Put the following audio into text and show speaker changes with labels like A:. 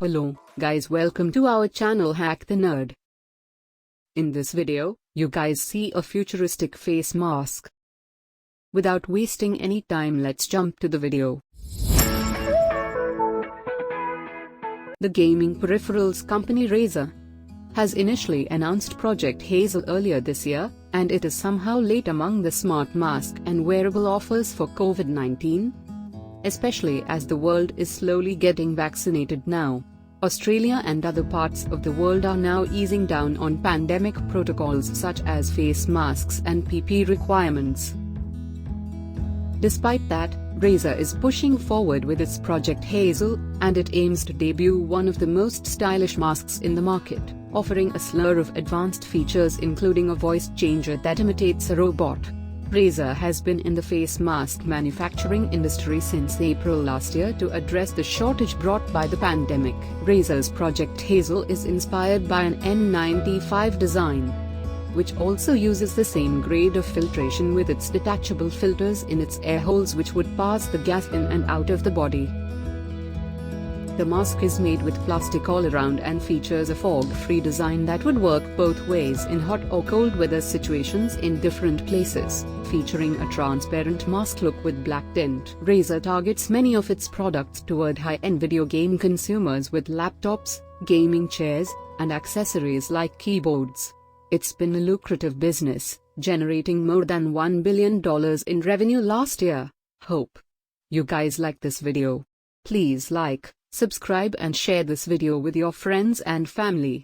A: Hello, guys, welcome to our channel Hack the Nerd. In this video, you guys see a futuristic face mask. Without wasting any time, let's jump to the video. The gaming peripherals company Razer has initially announced Project Hazel earlier this year, and it is somehow late among the smart mask and wearable offers for COVID-19, especially as the world is slowly getting vaccinated now. Australia and other parts of the world are now easing down on pandemic protocols such as face masks and PPE requirements. Despite that, Razer is pushing forward with its Project Hazel, and it aims to debut one of the most stylish masks in the market, offering a slur of advanced features including a voice changer that imitates a robot. Razer has been in the face mask manufacturing industry since April last year to address the shortage brought by the pandemic. Razer's Project Hazel is inspired by an N95 design, which also uses the same grade of filtration with its detachable filters in its air holes which would pass the gas in and out of the body. The mask is made with plastic all around and features a fog-free design that would work both ways in hot or cold weather situations in different places. Featuring a transparent mask look with black tint, Razer targets many of its products toward high-end video game consumers with laptops, gaming chairs, and accessories like keyboards. It's been a lucrative business, generating more than $1 billion in revenue last year. Hope you guys like this video. Please like, subscribe and share this video with your friends and family.